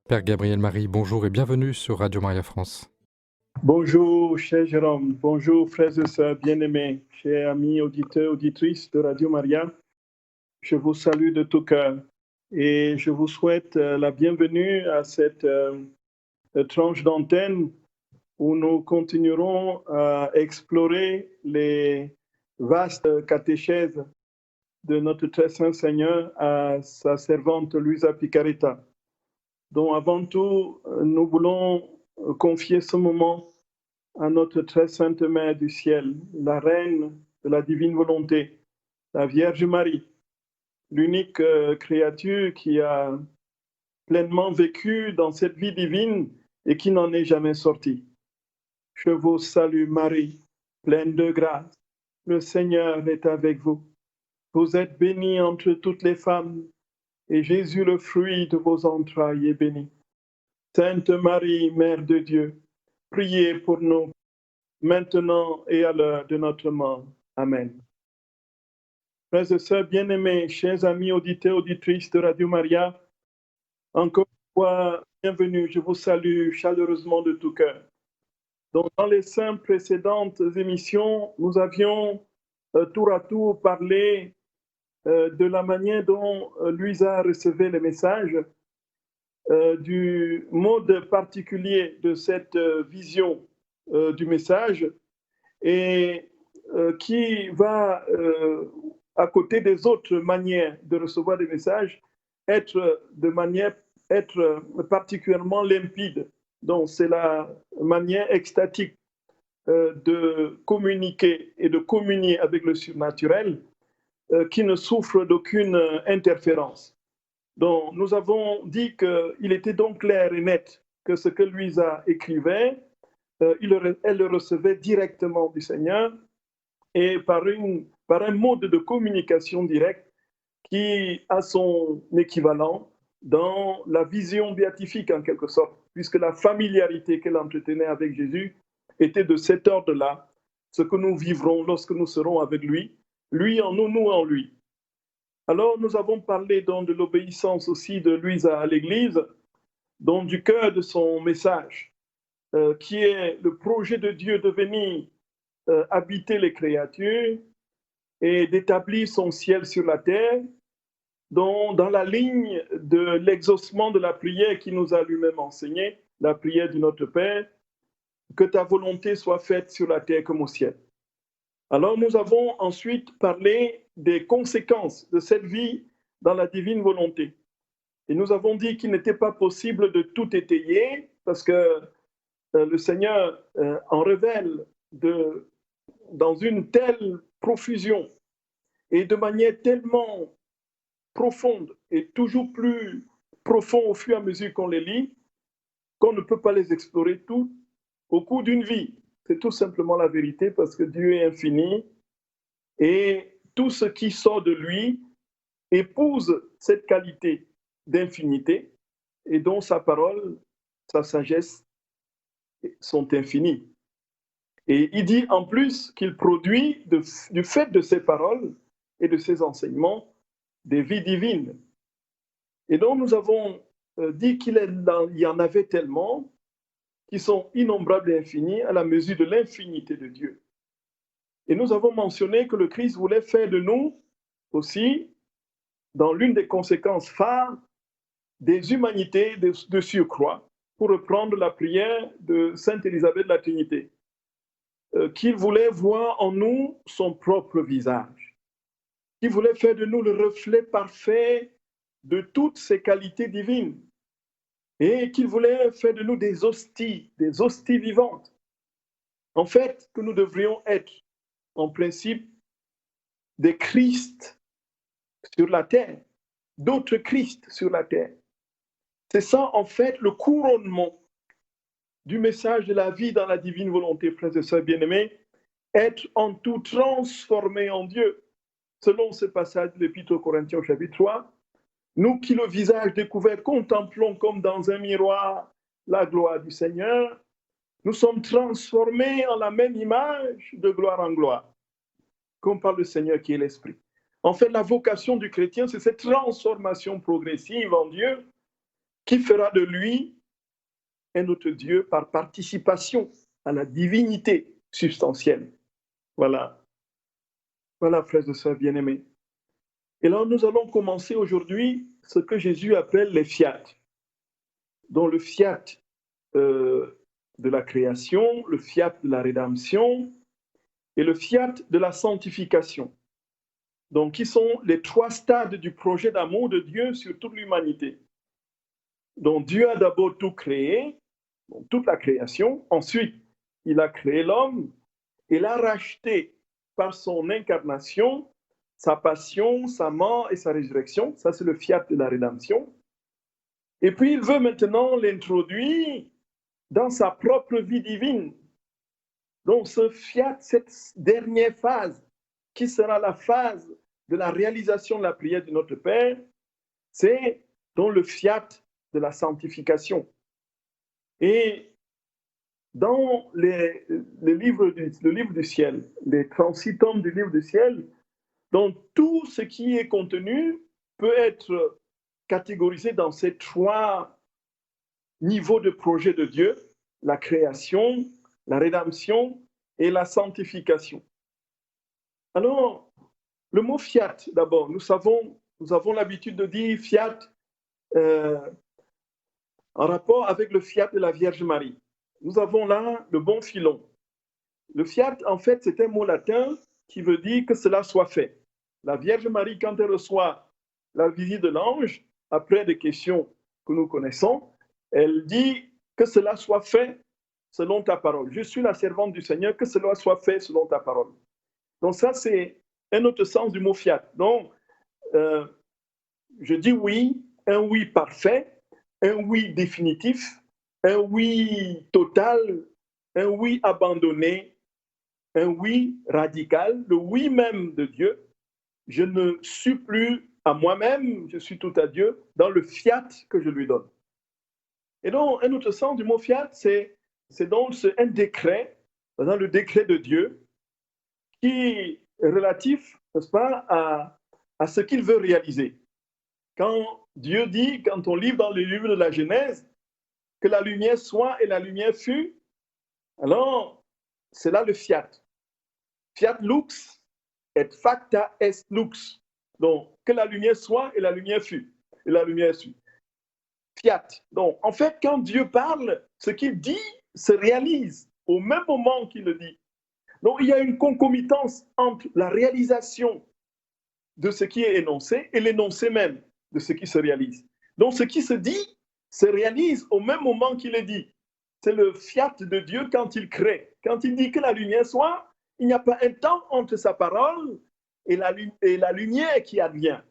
Père Gabriel Marie, bonjour et bienvenue sur Radio Maria France. Bonjour, cher Jérôme. Bonjour, frères et sœurs bien-aimés, chers amis auditeurs, auditrices de Radio Maria. Je vous salue de tout cœur et je vous souhaite la bienvenue à cette tranche d'antenne où nous continuerons à explorer les vastes catéchèses de notre très saint Seigneur à sa servante Luisa Picaretta. Donc avant tout, nous voulons confier ce moment à notre très sainte Mère du ciel, la reine de la divine volonté, la Vierge Marie, l'unique créature qui a pleinement vécu dans cette vie divine et qui n'en est jamais sortie. Je vous salue Marie, pleine de grâce. Le Seigneur est avec vous. Vous êtes bénie entre toutes les femmes, et Jésus, le fruit de vos entrailles, est béni. Sainte Marie, Mère de Dieu, priez pour nous, maintenant et à l'heure de notre mort. Amen. Frères et sœurs bien-aimés, chers amis auditeurs, auditrices de Radio Maria, encore une fois, bienvenue, je vous salue chaleureusement de tout cœur. Donc, dans les 5 précédentes émissions, nous avions tour à tour parlé de la manière dont Luisa recevait les messages, du mode particulier de cette vision du message, et qui va, à côté des autres manières de recevoir des messages, être particulièrement limpide. Donc, c'est la manière extatique de communiquer et de communier avec le surnaturel qui ne souffre d'aucune interférence. Donc, nous avons dit qu'il était donc clair et net que ce que Luisa écrivait, elle le recevait directement du Seigneur et par un mode de communication direct qui a son équivalent dans la vision béatifique en quelque sorte, puisque la familiarité qu'elle entretenait avec Jésus était de cet ordre-là, ce que nous vivrons lorsque nous serons avec lui, lui en nous, nous en lui. Alors nous avons parlé donc de l'obéissance aussi de Luisa à l'Église, donc du cœur de son message, qui est le projet de Dieu de venir habiter les créatures et d'établir son ciel sur la terre, dans la ligne de l'exaucement de la prière qu'il nous a lui-même enseigné, la prière de notre Père, que ta volonté soit faite sur la terre comme au ciel. Alors nous avons ensuite parlé des conséquences de cette vie dans la divine volonté. Et nous avons dit qu'il n'était pas possible de tout étayer parce que le Seigneur en révèle dans une telle profusion et de manière tellement profonde et toujours plus profond au fur et à mesure qu'on les lit, qu'on ne peut pas les explorer toutes au cours d'une vie. C'est tout simplement la vérité parce que Dieu est infini et tout ce qui sort de lui épouse cette qualité d'infinité et dont sa parole, sa sagesse sont infinies. Et il dit en plus qu'il produit du fait de ses paroles et de ses enseignements des vies divines. Et donc nous avons dit qu'il y en avait tellement qui sont innombrables et infinis à la mesure de l'infinité de Dieu. Et nous avons mentionné que le Christ voulait faire de nous aussi, dans l'une des conséquences phares, des humanités de surcroît, pour reprendre la prière de Sainte Élisabeth de la Trinité, qu'il voulait voir en nous son propre visage, qu'il voulait faire de nous le reflet parfait de toutes ses qualités divines, et qu'il voulait faire de nous des hosties vivantes. En fait, que nous devrions être, en principe, des Christ sur la terre, d'autres Christ sur la terre. C'est ça, en fait, le couronnement du message de la vie dans la divine volonté, frères et sœurs bien-aimés, être en tout transformé en Dieu. Selon ce passage de l'Épître aux Corinthiens, chapitre 3, nous qui, le visage découvert, contemplons comme dans un miroir la gloire du Seigneur, nous sommes transformés en la même image de gloire en gloire, comme par le Seigneur qui est l'Esprit. En fait, la vocation du chrétien, c'est cette transformation progressive en Dieu qui fera de lui un autre Dieu par participation à la divinité substantielle. Voilà. Voilà, frères et sœurs bien-aimés. Et là, nous allons commencer aujourd'hui ce que Jésus appelle les fiat, dont le fiat de la création, le fiat de la rédemption et le fiat de la sanctification. Donc, qui sont les trois stades du projet d'amour de Dieu sur toute l'humanité. Donc, Dieu a d'abord tout créé, donc toute la création. Ensuite, il a créé l'homme et l'a racheté par son incarnation, sa passion, sa mort et sa résurrection. Ça, c'est le fiat de la rédemption. Et puis, il veut maintenant l'introduire dans sa propre vie divine. Donc, ce fiat, cette dernière phase, qui sera la phase de la réalisation de la prière de notre Père, c'est donc le fiat de la sanctification. Et dans le livre du ciel, les 36 tomes du livre du ciel, donc tout ce qui est contenu peut être catégorisé dans ces trois niveaux de projet de Dieu, la création, la rédemption et la sanctification. Alors, le mot fiat, d'abord, nous avons l'habitude de dire fiat en rapport avec le fiat de la Vierge Marie. Nous avons là le bon filon. Le fiat, en fait, c'est un mot latin qui veut dire que cela soit fait. La Vierge Marie, quand elle reçoit la visite de l'ange, après des questions que nous connaissons, elle dit que cela soit fait selon ta parole. Je suis la servante du Seigneur, que cela soit fait selon ta parole. Donc ça, c'est un autre sens du mot fiat. Donc, je dis oui, un oui parfait, un oui définitif, un oui total, un oui abandonné, un oui radical, le oui même de Dieu. Je ne suis plus à moi-même, je suis tout à Dieu dans le fiat que je lui donne. Et donc, un autre sens du mot fiat, c'est donc un décret, dans le décret de Dieu, qui est relatif, n'est-ce pas, à ce qu'il veut réaliser. Quand Dieu dit, quand on lit dans le livre de la Genèse, que la lumière soit et la lumière fut, alors c'est là le fiat. Fiat lux et facta est lux. Donc, que la lumière soit et la lumière fut. Et la lumière fut. Fiat. Donc, en fait, quand Dieu parle, ce qu'il dit se réalise au même moment qu'il le dit. Donc, il y a une concomitance entre la réalisation de ce qui est énoncé et l'énoncé même de ce qui se réalise. Donc, ce qui se dit se réalise au même moment qu'il est dit. C'est le fiat de Dieu quand il crée. Quand il dit que la lumière soit, il n'y a pas un temps entre sa parole et la lumière qui advient.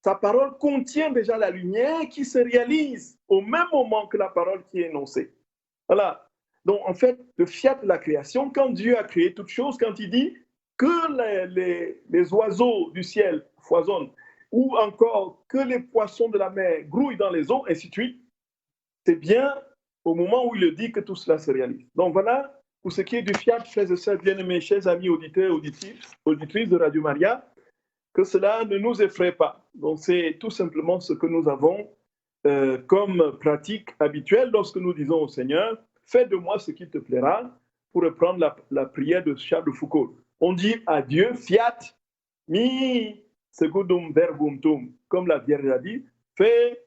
Sa parole contient déjà la lumière qui se réalise au même moment que la parole qui est énoncée. Voilà. Donc, en fait, le fiat de la création, quand Dieu a créé toutes choses, quand il dit que les oiseaux du ciel foisonnent, ou encore que les poissons de la mer grouillent dans les eaux, ainsi de suite, c'est bien au moment où il le dit que tout cela se réalise. Donc voilà, pour ce qui est du fiat, frères et sœurs bien-aimés, chers amis auditeurs, auditrices de Radio Maria, que cela ne nous effraie pas. Donc c'est tout simplement ce que nous avons comme pratique habituelle lorsque nous disons au Seigneur, fais de moi ce qui te plaira, pour reprendre la prière de Charles de Foucault. On dit à Dieu, fiat, mi secundum verbum tum, comme la Vierge a dit, fais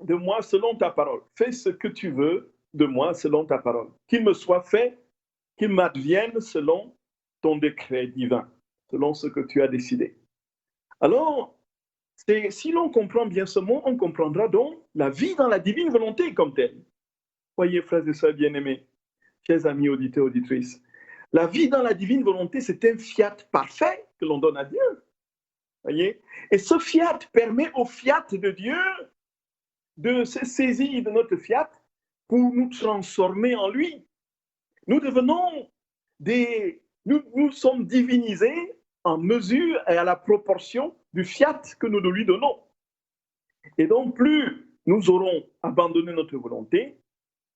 de moi selon ta parole. Fais ce que tu veux de moi selon ta parole. Qu'il me soit fait, qu'il m'advienne selon ton décret divin, selon ce que tu as décidé. Alors, si l'on comprend bien ce mot, on comprendra donc la vie dans la divine volonté comme telle. Voyez, frères et sœurs bien-aimés, chers amis auditeurs, auditrices, la vie dans la divine volonté, c'est un fiat parfait que l'on donne à Dieu. Voyez? Et ce fiat permet au fiat de Dieu de se saisir de notre fiat pour nous transformer en lui. Nous devenons nous sommes divinisés en mesure et à la proportion du fiat que nous lui donnons. Et donc, plus nous aurons abandonné notre volonté,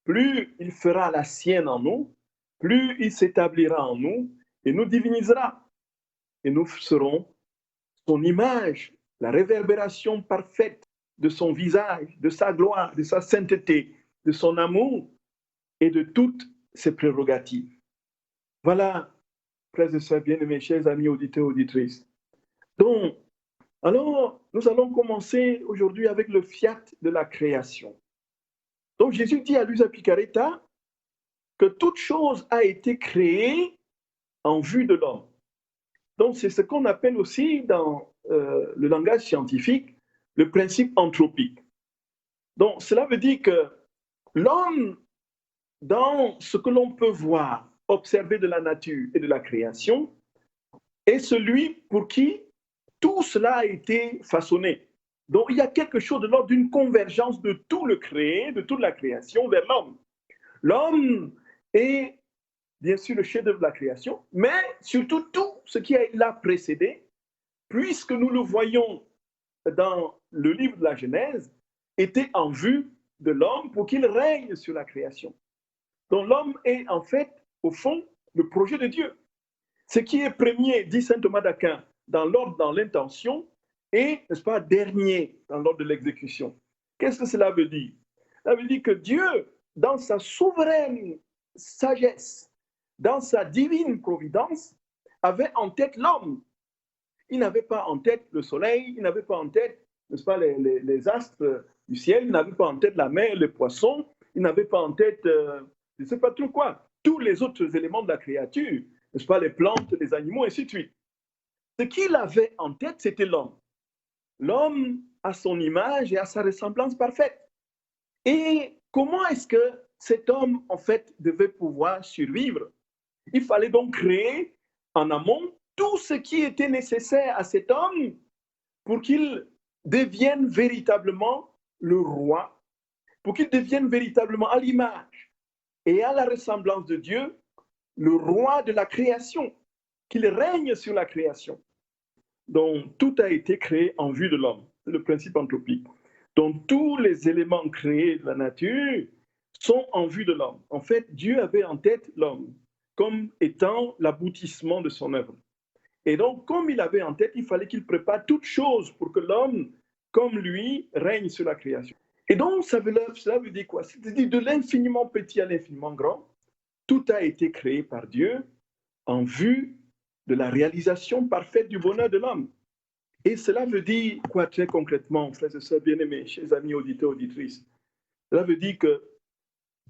plus il fera la sienne en nous, plus il s'établira en nous et nous divinisera. Et nous serons son image, la réverbération parfaite de son visage, de sa gloire, de sa sainteté, de son amour et de toutes ses prérogatives. Voilà, frères et sœurs bien-aimés, chers amis auditeurs, auditrices. Donc, alors, nous allons commencer aujourd'hui avec le fiat de la création. Donc, Jésus dit à Luisa Picaretta que toute chose a été créée en vue de l'homme. Donc, c'est ce qu'on appelle aussi dans le langage scientifique le principe anthropique. Donc, cela veut dire que l'homme, dans ce que l'on peut voir, observer de la nature et de la création, est celui pour qui tout cela a été façonné. Donc, il y a quelque chose de l'ordre d'une convergence de tout le créé, de toute la création vers l'homme. L'homme est bien sûr le chef-d'œuvre de la création, mais surtout tout ce qui l'a précédé, puisque nous le voyons dans le livre de la Genèse, était en vue de l'homme pour qu'il règne sur la création. Donc l'homme est en fait, au fond, le projet de Dieu. Ce qui est premier, dit saint Thomas d'Aquin, dans l'ordre, dans l'intention, et, n'est-ce pas, dernier dans l'ordre de l'exécution. Qu'est-ce que cela veut dire? Cela veut dire que Dieu, dans sa souveraine sagesse, dans sa divine providence, avait en tête l'homme. Il n'avait pas en tête le soleil, il n'avait pas en tête, n'est-ce pas, les astres du ciel, il n'avait pas en tête la mer, les poissons, il n'avait pas en tête, je ne sais pas trop quoi, tous les autres éléments de la créature, n'est-ce pas, les plantes, les animaux, et ainsi de suite. Ce qu'il avait en tête, c'était l'homme. L'homme à son image et à sa ressemblance parfaite. Et comment est-ce que cet homme, en fait, devait pouvoir survivre? Il fallait donc créer en amont tout ce qui était nécessaire à cet homme pour qu'il devienne véritablement le roi, pour qu'il devienne véritablement à l'image et à la ressemblance de Dieu, le roi de la création, qu'il règne sur la création. Donc, tout a été créé en vue de l'homme. C'est le principe anthropique. Donc, tous les éléments créés de la nature sont en vue de l'homme. En fait, Dieu avait en tête l'homme comme étant l'aboutissement de son œuvre. Et donc, comme il avait en tête, il fallait qu'il prépare toutes choses pour que l'homme, comme lui, règne sur la création. Et donc, cela veut dire quoi? C'est-à-dire de l'infiniment petit à l'infiniment grand, tout a été créé par Dieu en vue de la réalisation parfaite du bonheur de l'homme. Et cela veut dire quoi très concrètement, frères et sœurs bien-aimés, chers amis auditeurs, auditrices? Cela veut dire que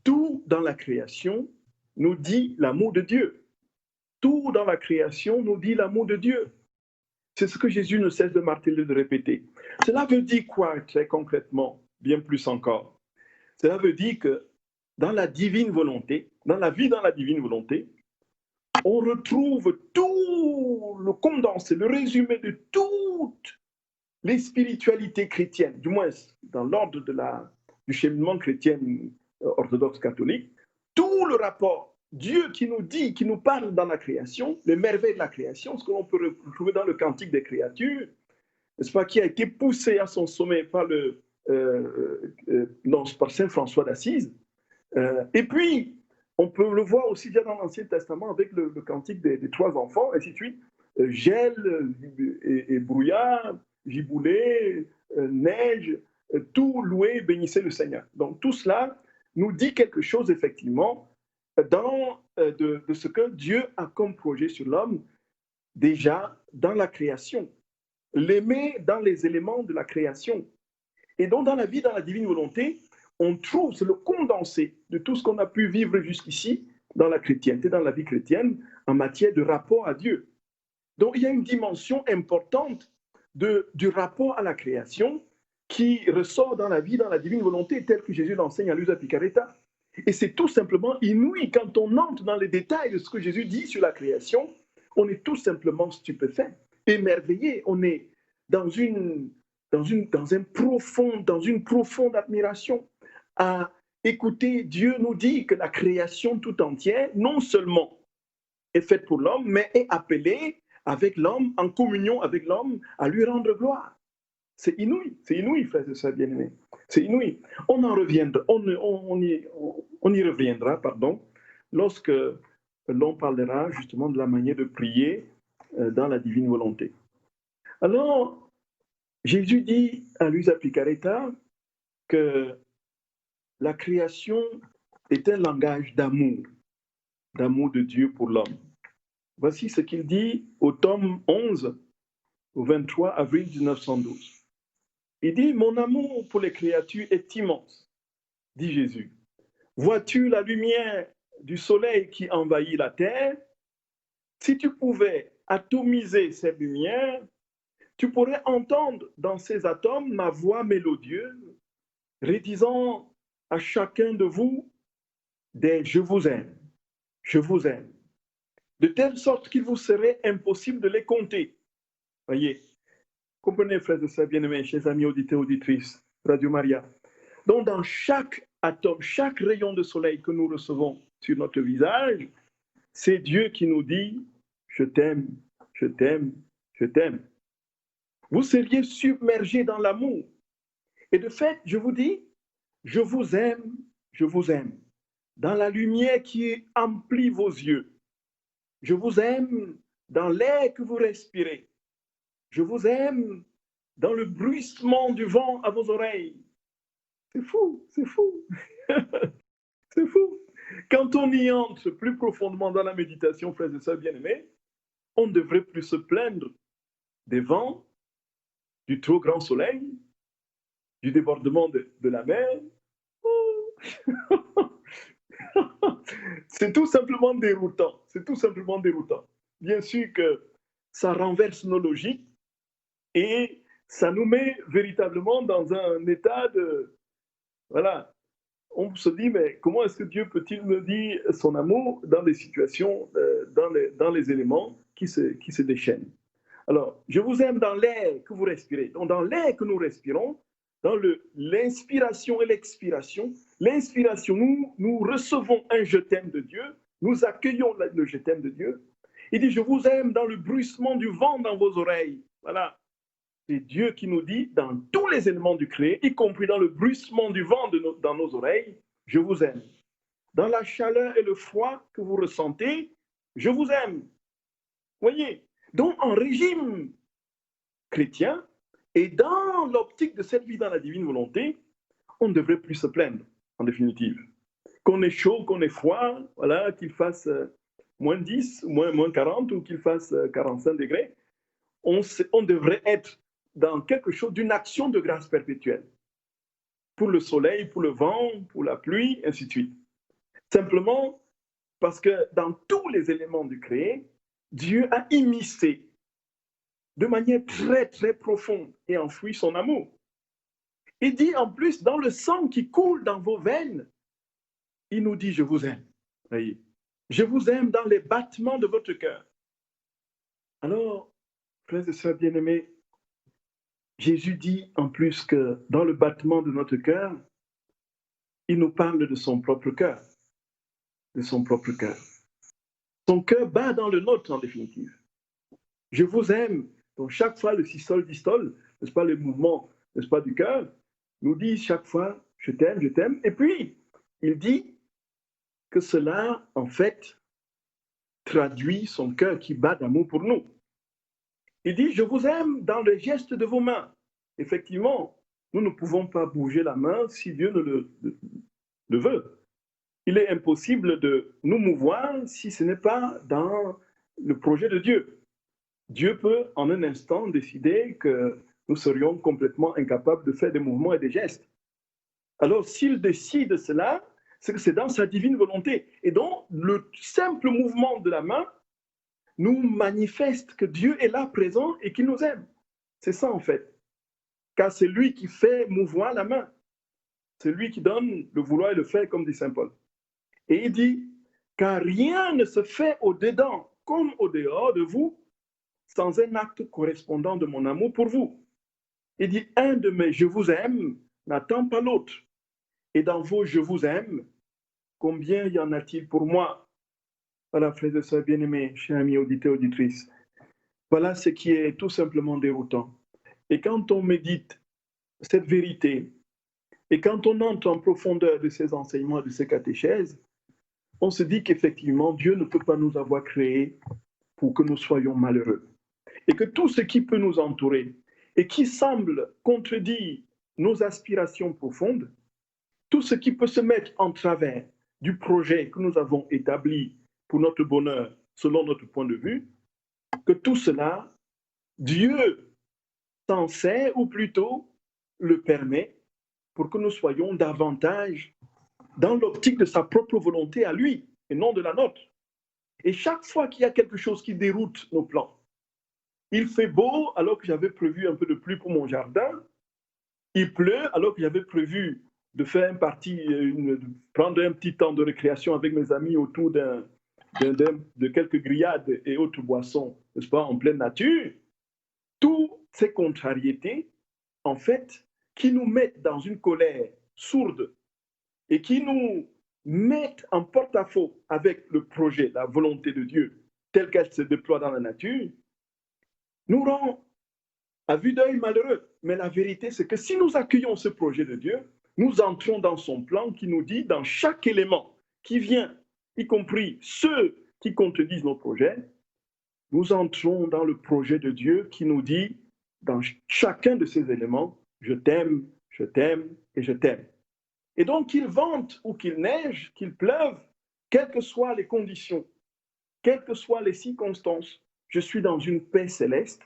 tout dans la création nous dit l'amour de Dieu. Tout dans la création nous dit l'amour de Dieu. C'est ce que Jésus ne cesse de marteler, de répéter. Cela veut dire quoi très concrètement, bien plus encore? Cela veut dire que dans la divine volonté, dans la vie dans la divine volonté, on retrouve tout le condensé, le résumé de toutes les spiritualités chrétiennes, du moins dans l'ordre du cheminement chrétien orthodoxe catholique, tout le rapport Dieu qui nous dit, qui nous parle dans la création, les merveilles de la création, ce que l'on peut retrouver dans le Cantique des créatures, n'est-ce pas, qui a été poussé à son sommet par par saint François d'Assise. Et puis, on peut le voir aussi déjà dans l'Ancien Testament avec le Cantique des trois enfants, et ainsi de suite. Gel et brouillard, giboulée, neige, tout loué, bénissez le Seigneur. Donc tout cela nous dit quelque chose effectivement de ce que Dieu a comme projet sur l'homme déjà dans la création. L'aimer dans les éléments de la création. Et donc dans la vie, dans la divine volonté, on trouve, c'est le condensé de tout ce qu'on a pu vivre jusqu'ici dans la chrétienté, dans la vie chrétienne, en matière de rapport à Dieu. Donc il y a une dimension importante du rapport à la création qui ressort dans la vie, dans la divine volonté, telle que Jésus l'enseigne à Luisa Picaretta. Et c'est tout simplement inouï. Quand on entre dans les détails de ce que Jésus dit sur la création, on est tout simplement stupéfait, émerveillé. On est dans une profonde admiration à écouter Dieu nous dit que la création tout entière, non seulement est faite pour l'homme, mais est appelée avec l'homme, en communion avec l'homme, à lui rendre gloire. C'est inouï, frères et sœurs bien-aimés. C'est inouï. On y reviendra, lorsque l'on parlera justement de la manière de prier dans la divine volonté. Alors, Jésus dit à Luisa Picaretta que la création est un langage d'amour de Dieu pour l'homme. Voici ce qu'il dit au tome 11, au 23 avril 1912. Il dit, mon amour pour les créatures est immense, dit Jésus. Vois-tu la lumière du soleil qui envahit la terre? Si tu pouvais atomiser cette lumière, tu pourrais entendre dans ces atomes ma voix mélodieuse, redisant à chacun de vous des je vous aime, de telle sorte qu'il vous serait impossible de les compter. Voyez, comprenez, frères et sœurs bien-aimés, chers amis auditeurs, auditrices, Radio Maria. Donc, dans chaque atome, chaque rayon de soleil que nous recevons sur notre visage, c'est Dieu qui nous dit je t'aime, je t'aime, je t'aime. Vous seriez submergé dans l'amour. Et de fait, je vous dis, je vous aime, je vous aime. Dans la lumière qui emplit vos yeux. Je vous aime dans l'air que vous respirez. Je vous aime dans le bruissement du vent à vos oreilles. C'est fou, c'est fou. C'est fou. Quand on y entre plus profondément dans la méditation, frères et sœurs bien-aimés, on ne devrait plus se plaindre des vents, du trop grand soleil, du débordement de la mer. C'est tout simplement déroutant. C'est tout simplement déroutant. Bien sûr que ça renverse nos logiques et ça nous met véritablement dans un état de... Voilà. On se dit, mais comment est-ce que Dieu peut-il me dire son amour dans des situations, dans les éléments qui se déchaînent? Alors, je vous aime dans l'air que vous respirez. Donc, dans l'air que nous respirons, dans l'inspiration et l'expiration, l'inspiration, nous recevons un je t'aime de Dieu, nous accueillons le je t'aime de Dieu. Il dit, je vous aime dans le bruissement du vent dans vos oreilles. Voilà. C'est Dieu qui nous dit, dans tous les éléments du créé, y compris dans le bruissement du vent dans nos oreilles, je vous aime. Dans la chaleur et le froid que vous ressentez, je vous aime. Voyez, donc en régime chrétien et dans l'optique de cette vie dans la divine volonté, on ne devrait plus se plaindre, en définitive. Qu'on ait chaud, qu'on ait froid, voilà, qu'il fasse moins 10, moins 40 ou qu'il fasse 45 degrés, on devrait être dans quelque chose d'une action de grâce perpétuelle. Pour le soleil, pour le vent, pour la pluie, ainsi de suite. Simplement parce que dans tous les éléments du créé, Dieu a immiscé de manière très, très profonde et enfoui son amour. Il dit en plus, dans le sang qui coule dans vos veines, il nous dit, je vous aime. Voyez. Je vous aime dans les battements de votre cœur. Alors, frères et sœurs bien-aimés, Jésus dit en plus que dans le battement de notre cœur, il nous parle de son propre cœur. De son propre cœur. Son cœur bat dans le nôtre, en définitive. Je vous aime. Donc, chaque fois, le systole, distole, n'est-ce pas, le mouvement, n'est-ce pas, du cœur, nous dit chaque fois, je t'aime, je t'aime. Et puis, il dit que cela, en fait, traduit son cœur qui bat d'amour pour nous. Il dit, je vous aime dans le geste de vos mains. Effectivement, nous ne pouvons pas bouger la main si Dieu ne le veut. Il est impossible de nous mouvoir si ce n'est pas dans le projet de Dieu. Dieu peut en un instant décider que nous serions complètement incapables de faire des mouvements et des gestes. Alors s'il décide cela, c'est que c'est dans sa divine volonté. Et donc le simple mouvement de la main nous manifeste que Dieu est là présent et qu'il nous aime. C'est ça en fait. Car c'est lui qui fait mouvoir la main. C'est lui qui donne le vouloir et le faire, comme dit saint Paul. Et il dit, car rien ne se fait au-dedans comme au-dehors de vous sans un acte correspondant de mon amour pour vous. Il dit, un de mes je vous aime n'attend pas l'autre. Et dans vos je vous aime, combien y en a-t-il pour moi? Voilà, frères et sœurs bien-aimés, chers amis auditeurs, auditrices. Voilà ce qui est tout simplement déroutant. Et quand on médite cette vérité, et quand on entre en profondeur de ces enseignements, de ces catéchèses, on se dit qu'effectivement, Dieu ne peut pas nous avoir créés pour que nous soyons malheureux. Et que tout ce qui peut nous entourer, et qui semble contredire nos aspirations profondes, tout ce qui peut se mettre en travers du projet que nous avons établi pour notre bonheur selon notre point de vue, que tout cela, Dieu s'en sert, ou plutôt le permet, pour que nous soyons davantage dans l'optique de sa propre volonté à lui, et non de la nôtre. Et chaque fois qu'il y a quelque chose qui déroute nos plans, il fait beau alors que j'avais prévu un peu de pluie pour mon jardin, il pleut alors que j'avais prévu de faire de prendre un petit temps de récréation avec mes amis autour de quelques grillades et autres boissons, n'est-ce pas, en pleine nature. Toutes ces contrariétés, en fait, qui nous mettent dans une colère sourde et qui nous mettent en porte-à-faux avec le projet, la volonté de Dieu, telle qu'elle se déploie dans la nature, nous rend à vue d'œil malheureux. Mais la vérité, c'est que si nous accueillons ce projet de Dieu, nous entrons dans son plan qui nous dit, dans chaque élément qui vient, y compris ceux qui contredisent nos projets, nous entrons dans le projet de Dieu qui nous dit, dans chacun de ces éléments, je t'aime et je t'aime. Et donc, qu'il vente ou qu'il neige, qu'il pleuve, quelles que soient les conditions, quelles que soient les circonstances, je suis dans une paix céleste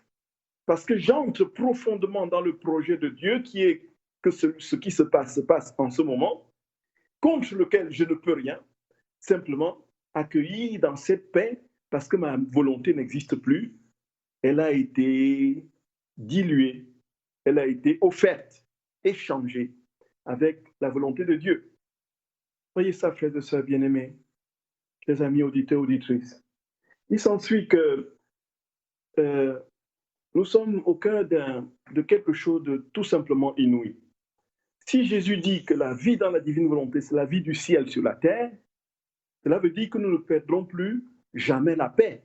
parce que j'entre profondément dans le projet de Dieu qui est que ce qui se passe en ce moment, contre lequel je ne peux rien, simplement accueilli dans cette paix parce que ma volonté n'existe plus, elle a été diluée, elle a été offerte, échangée avec la volonté de Dieu. Voyez ça, frères et sœurs bien-aimés, les amis auditeurs, auditrices. Il s'ensuit que nous sommes au cœur de quelque chose de tout simplement inouï. Si Jésus dit que la vie dans la divine volonté, c'est la vie du ciel sur la terre, cela veut dire que nous ne perdrons plus jamais la paix.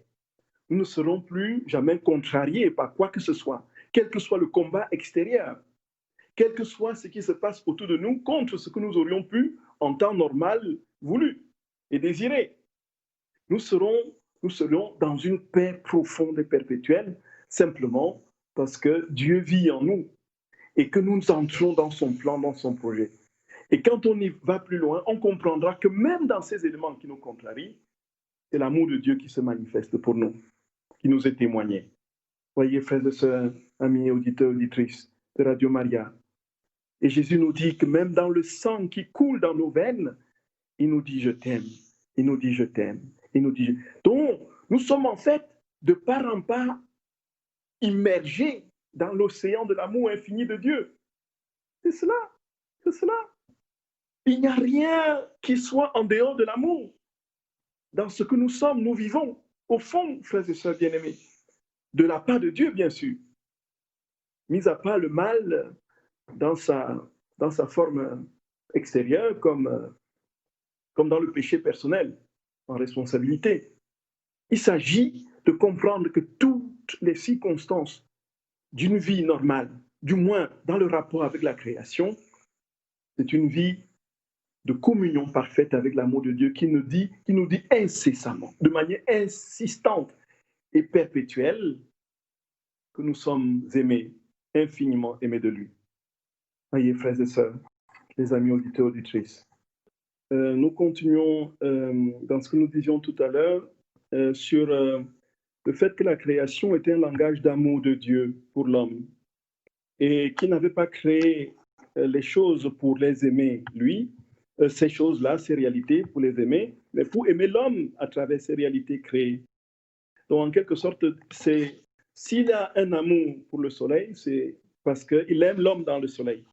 Nous ne serons plus jamais contrariés par quoi que ce soit, quel que soit le combat extérieur, quel que soit ce qui se passe autour de nous contre ce que nous aurions pu, en temps normal, voulu et désiré. Nous serons dans une paix profonde et perpétuelle, simplement parce que Dieu vit en nous et que nous entrons dans son plan, dans son projet. Et quand on y va plus loin, on comprendra que même dans ces éléments qui nous contrarient, c'est l'amour de Dieu qui se manifeste pour nous, qui nous est témoigné. Voyez, frères et sœurs, amis, auditeurs, auditrices de Radio Maria. Et Jésus nous dit que même dans le sang qui coule dans nos veines, il nous dit « je t'aime ». Il nous dit « je t'aime ». Il nous dit « donc, nous sommes en fait de part en part immergés dans l'océan de l'amour infini de Dieu. C'est cela, c'est cela. Il n'y a rien qui soit en dehors de l'amour. Dans ce que nous sommes, nous vivons, au fond, frères et sœurs bien-aimés, de la part de Dieu, bien sûr. Mis à part le mal dans sa forme extérieure, comme dans le péché personnel, en responsabilité. Il s'agit de comprendre que toutes les circonstances d'une vie normale, du moins dans le rapport avec la création, c'est une vie de communion parfaite avec l'amour de Dieu qui nous dit incessamment, de manière insistante et perpétuelle, que nous sommes aimés, infiniment aimés de lui. Voyez, frères et sœurs, les amis auditeurs, auditrices, nous continuons dans ce que nous disions tout à l'heure sur le fait que la création était un langage d'amour de Dieu pour l'homme et qu'il n'avait pas créé les choses pour les aimer, lui, ces choses-là, ces réalités, pour les aimer, mais pour aimer l'homme à travers ces réalités créées. Donc, en quelque sorte, s'il a un amour pour le soleil, c'est parce qu'il aime l'homme dans le soleil.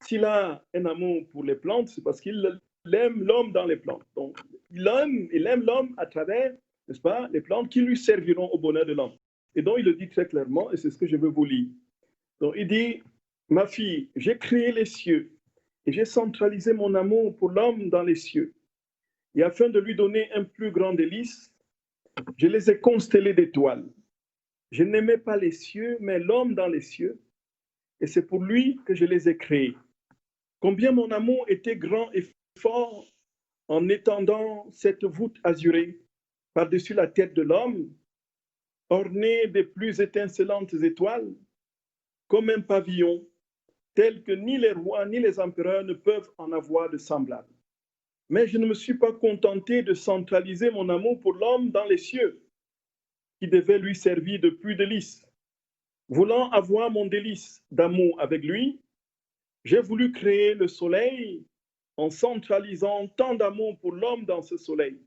S'il a un amour pour les plantes, c'est parce qu'il aime l'homme dans les plantes. Donc, il aime l'homme à travers, n'est-ce pas, les plantes qui lui serviront au bonheur de l'homme. Et donc, il le dit très clairement, et c'est ce que je veux vous lire. Donc, il dit, ma fille, j'ai créé les cieux et j'ai centralisé mon amour pour l'homme dans les cieux. Et afin de lui donner un plus grand délice, je les ai constellés d'étoiles. Je n'aimais pas les cieux, mais l'homme dans les cieux, et c'est pour lui que je les ai créés. Combien mon amour était grand et fort en étendant cette voûte azurée par-dessus la tête de l'homme, ornée des plus étincelantes étoiles. comme un pavillon, tel que ni les rois ni les empereurs ne peuvent en avoir de semblable. Mais je ne me suis pas contenté de centraliser mon amour pour l'homme dans les cieux, qui devait lui servir de puits de délice. Voulant avoir mon délice d'amour avec lui, j'ai voulu créer le soleil en centralisant tant d'amour pour l'homme dans ce soleil.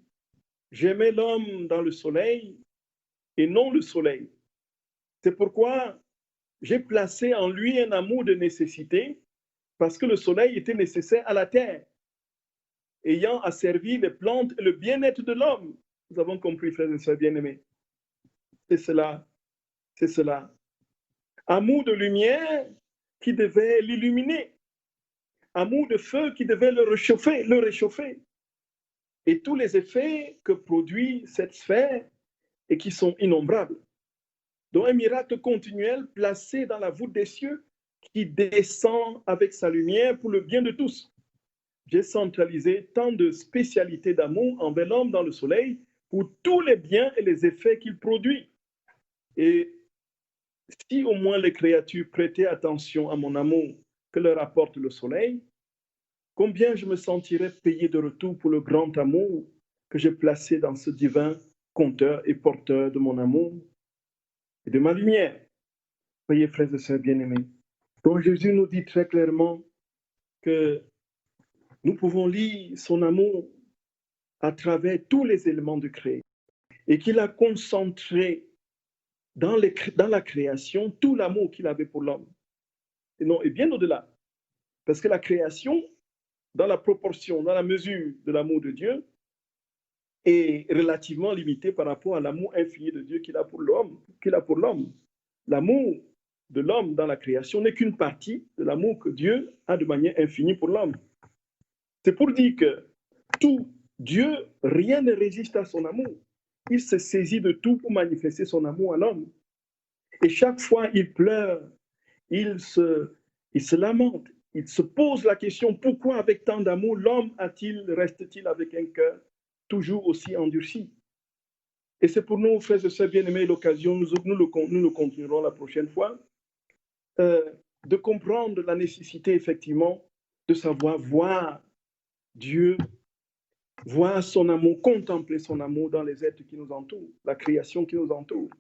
J'aimais l'homme dans le soleil et non le soleil. C'est pourquoi j'ai placé en lui un amour de nécessité, parce que le soleil était nécessaire à la terre, ayant asservi les plantes et le bien-être de l'homme. Nous avons compris, frères et sœurs bien-aimés. C'est cela, c'est cela. Amour de lumière qui devait l'illuminer. Amour de feu qui devait le réchauffer. Et tous les effets que produit cette sphère et qui sont innombrables. Donc un miracle continuel placé dans la voûte des cieux qui descend avec sa lumière pour le bien de tous. J'ai centralisé tant de spécialités d'amour envers l'homme dans le soleil pour tous les biens et les effets qu'il produit. Et si au moins les créatures prêtaient attention à mon amour que leur apporte le soleil, combien je me sentirais payé de retour pour le grand amour que j'ai placé dans ce divin conteur et porteur de mon amour et de ma lumière. Voyez, frères et sœurs bien-aimés. Donc Jésus nous dit très clairement que nous pouvons lire son amour à travers tous les éléments de créé et qu'il a concentré dans la création tout l'amour qu'il avait pour l'homme. Et bien au-delà. Parce que la création, dans la proportion, dans la mesure de l'amour de Dieu, est relativement limitée par rapport à l'amour infini de Dieu qu'il a pour l'homme. L'amour de l'homme dans la création n'est qu'une partie de l'amour que Dieu a de manière infinie pour l'homme. C'est pour dire que tout Dieu, rien ne résiste à son amour. Il se saisit de tout pour manifester son amour à l'homme. Et chaque fois, il pleure, il se lamente, il se pose la question, pourquoi avec tant d'amour, l'homme reste-t-il avec un cœur toujours aussi endurci? Et c'est pour nous, frères et sœurs bien-aimés, l'occasion, nous le continuerons la prochaine fois, de comprendre la nécessité, effectivement, de savoir voir Dieu, voir son amour, contempler son amour dans les êtres qui nous entourent, la création qui nous entoure.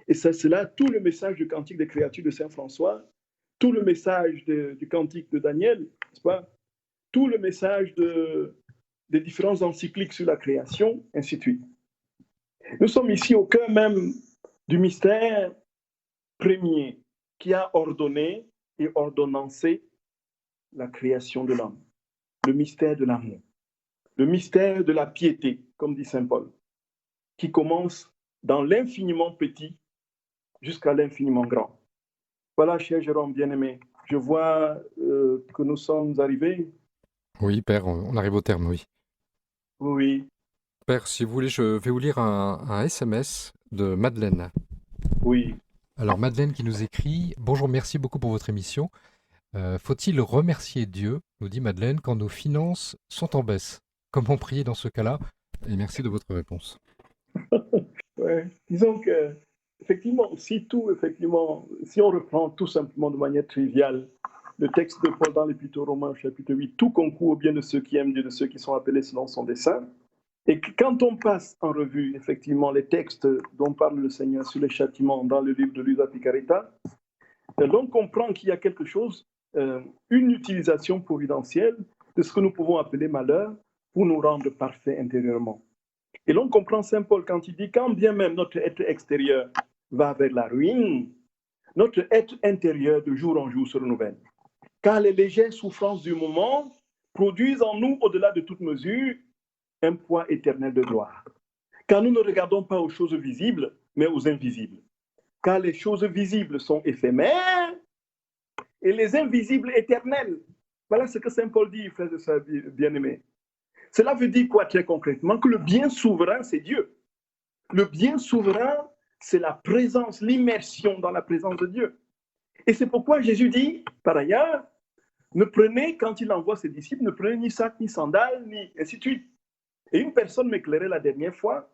Et c'est là tout le message du Cantique des créatures de Saint François, tout le message du Cantique de Daniel, n'est-ce pas? Tout le message des différents encycliques sur la création, ainsi de suite. Nous sommes ici au cœur même du mystère premier qui a ordonné et ordonnancé la création de l'homme, le mystère de l'amour, le mystère de la piété, comme dit Saint Paul, qui commence dans l'infiniment petit jusqu'à l'infiniment grand. Voilà, cher Jérôme bien-aimé, je vois que nous sommes arrivés. Oui, Père, on arrive au terme, oui. Oui, Père, si vous voulez, je vais vous lire un SMS de Madeleine. oui. Alors, Madeleine qui nous écrit: Bonjour, merci beaucoup pour votre émission. Faut-il remercier Dieu, nous dit Madeleine, quand nos finances sont en baisse? Comment prier dans ce cas-là? Et merci de votre réponse. Ouais. Disons que, effectivement, si on reprend tout simplement de manière triviale le texte de Paul dans l'Épître aux Romains, chapitre 8, tout concourt au bien de ceux qui aiment Dieu, de ceux qui sont appelés selon son dessein. Et que quand on passe en revue, effectivement, les textes dont parle le Seigneur sur les châtiments dans le livre de Luisa Picaretta, l'on comprend qu'il y a quelque chose, une utilisation providentielle de ce que nous pouvons appeler malheur pour nous rendre parfaits intérieurement. Et l'on comprend Saint Paul quand il dit, quand bien même notre être extérieur va vers la ruine, notre être intérieur de jour en jour se renouvelle. Car les légères souffrances du moment produisent en nous, au-delà de toute mesure, un poids éternel de gloire. Car nous ne regardons pas aux choses visibles, mais aux invisibles. Car les choses visibles sont éphémères et les invisibles éternels. Voilà ce que Saint Paul dit, frères et sœurs bien-aimés. Cela veut dire quoi très concrètement? Que le bien souverain, c'est Dieu. Le bien souverain, c'est la présence, l'immersion dans la présence de Dieu. Et c'est pourquoi Jésus dit, par ailleurs, ne prenez, quand il envoie ses disciples, ne prenez ni sac, ni sandales, ni ainsi de suite. Et une personne m'éclairait la dernière fois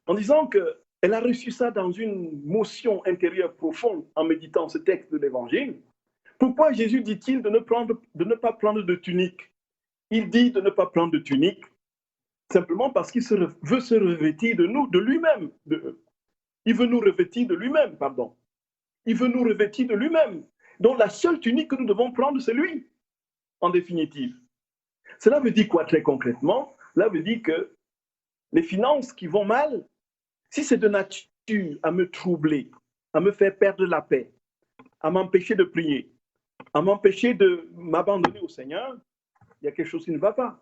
en disant que Elle a reçu ça dans une motion intérieure profonde en méditant ce texte de l'Évangile. Pourquoi Jésus dit-il de ne pas prendre de tunique? Il dit de ne pas prendre de tunique simplement parce qu'il veut se revêtir de nous, de lui-même. Il veut nous revêtir de lui-même, pardon. Il veut nous revêtir de lui-même. Donc la seule tunique que nous devons prendre, c'est lui, en définitive. Cela veut dire quoi très concrètement? Cela veut dire que les finances qui vont mal, si c'est de nature à me troubler, à me faire perdre la paix, à m'empêcher de prier, à m'empêcher de m'abandonner au Seigneur, il y a quelque chose qui ne va pas.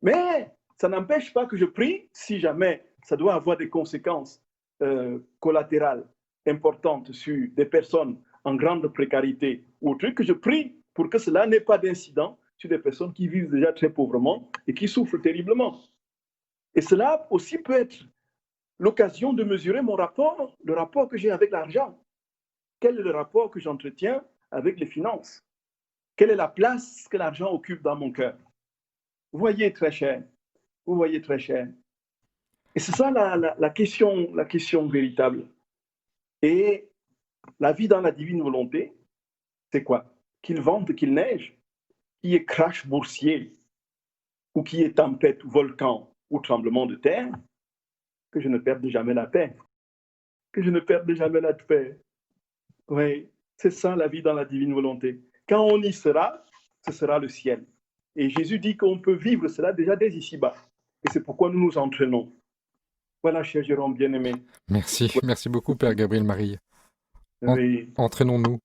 Mais ça n'empêche pas que je prie si jamais ça doit avoir des conséquences collatérales importantes sur des personnes en grande précarité ou autre, que je prie pour que cela n'ait pas d'incident sur des personnes qui vivent déjà très pauvrement et qui souffrent terriblement. Et cela aussi peut être l'occasion de mesurer mon rapport, le rapport que j'ai avec l'argent. Quel est le rapport que j'entretiens avec les finances? Quelle est la place que l'argent occupe dans mon cœur? Vous voyez, très cher. Vous voyez, très cher. Et c'est ça la question véritable. Et la vie dans la divine volonté, c'est quoi? Qu'il vente, qu'il neige, qu'il y ait crash boursier, ou qu'il y ait tempête, volcan ou tremblement de terre, que je ne perde jamais la paix. Que je ne perde jamais la paix. Oui, c'est ça la vie dans la divine volonté. Quand on y sera, ce sera le ciel. Et Jésus dit qu'on peut vivre cela déjà dès ici-bas. Et c'est pourquoi nous nous entraînons. Voilà, cher Jérôme bien-aimé. Merci beaucoup, Père Gabriel Marie. Oui. Entraînons-nous.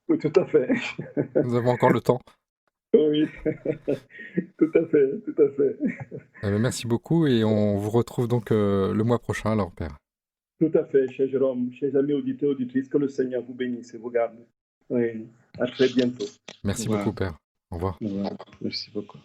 Oui, tout à fait. Nous avons encore le temps. Oui, tout à fait. Merci beaucoup et on vous retrouve donc le mois prochain alors, Père. Tout à fait, cher Jérôme, chers amis auditeurs, auditrices, que le Seigneur vous bénisse et vous garde. Oui, à très bientôt. Merci beaucoup, Père. Au revoir. Au revoir. Merci beaucoup.